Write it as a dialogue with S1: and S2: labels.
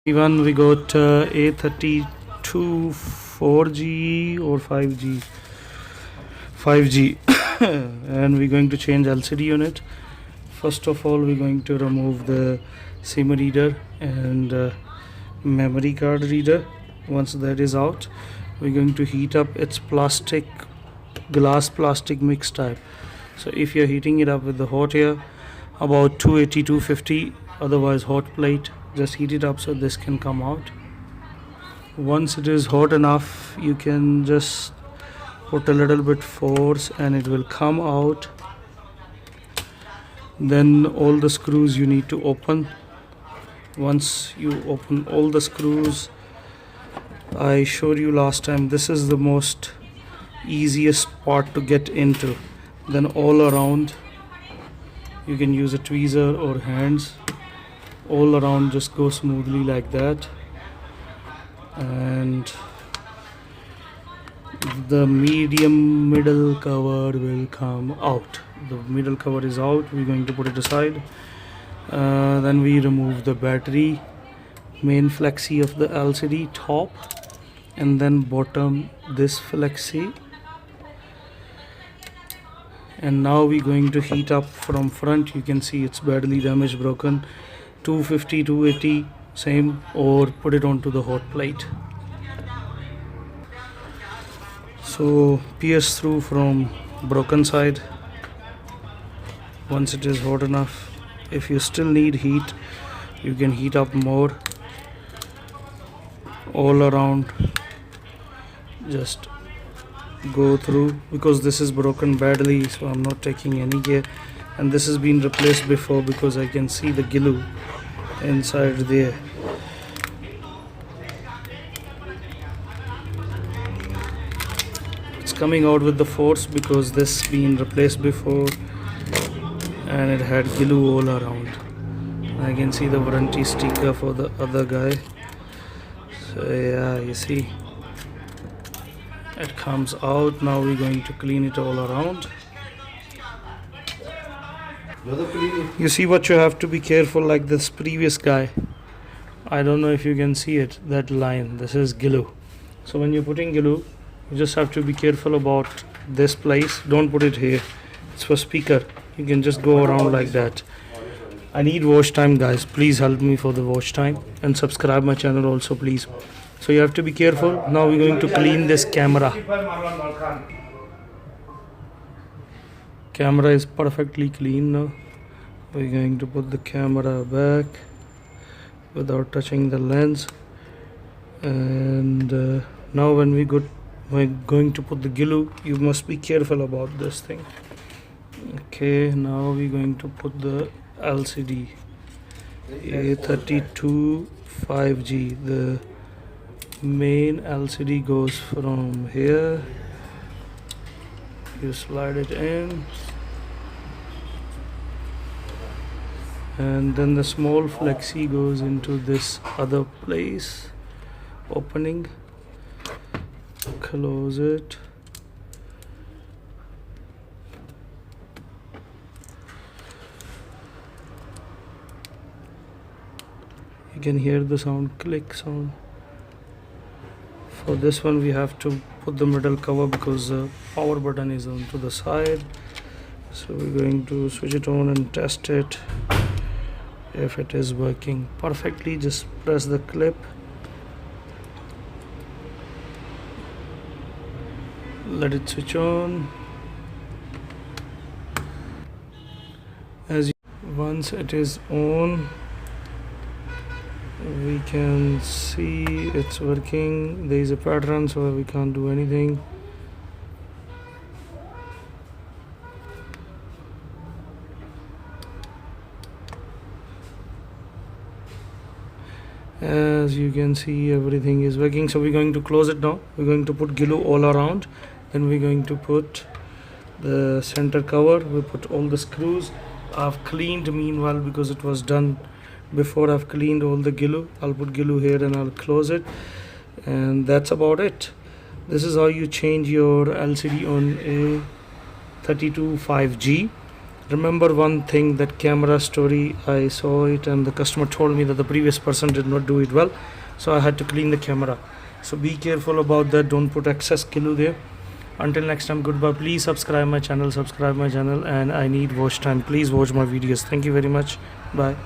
S1: Even we got A32 4G or 5G 5G and we're going to change LCD unit. First of all, we're going to remove the SIM reader and memory card reader. Once that is out, we're going to heat up its glass plastic mix type. So if you're heating it up with the hot air, about 280 250, otherwise hot plate, just heat it up so this can come out. Once it is hot enough, you can just put a little bit force and it will come out. Then all the screws you need to open. Once you open all the screws, I showed you last time, this is the most easiest part to get into. Then all around you can use a tweezer or hands. All around just go smoothly like that, and the middle cover will come out. The middle cover is out. We're going to put it aside. Then we remove the battery, main flexi of the LCD, top and then bottom this flexi. And now we're going to heat up from front. You can see it's badly damaged, broken. 250 280 same, or put it onto the hot plate. So pierce through from broken side. Once it is hot enough, if you still need heat, you can heat up more. All around just go through, because this is broken badly, so I'm not taking any care. And this has been replaced before because I can see the glue inside there. It's coming out with the force because this been replaced before and it had glue all around. I can see the warranty sticker for the other guy. So yeah, you see it comes out. Now we're going to clean it all around. You see what you have to be careful, like this previous guy. I don't know if you can see it, that line, this is glue. So when you're putting glue, you just have to be careful about this place. Don't put it here, it's for speaker. You can just go around like that. I need watch time, guys. Please help me for the watch time and subscribe my channel also, please. So you have to be careful. Now we're going to clean this camera. Camera is perfectly clean now. We're going to put the camera back without touching the lens. And now when we're going to put the glue, you must be careful about this thing. Okay, now we're going to put the LCD A32 5G. The main LCD goes from here. You slide it in, and then the small flexi goes into this other place. Opening, close it. You can hear the sound, click sound. For this one we have to put the middle cover because the power button is on to the side. So we're going to switch it on and test it. If it is working perfectly, just press the clip. Let it switch on. Once it is on, we can see it's working. There is a pattern, so we can't do anything. As you can see, everything is working. So we're going to close it now. We're going to put glue all around. Then we're going to put the center cover. We put all the screws. I've cleaned meanwhile because it was done before. I've cleaned all the glue. I'll put glue here and I'll close it, and that's about it. This is how you change your LCD on a 32 5G. remember one thing, that camera story, I saw it and the customer told me that the previous person did not do it well, so I had to clean the camera. So be careful about that, don't put excess glue there. Until next time, goodbye. Please subscribe my channel, and I need watch time. Please watch my videos. Thank you very much. Bye.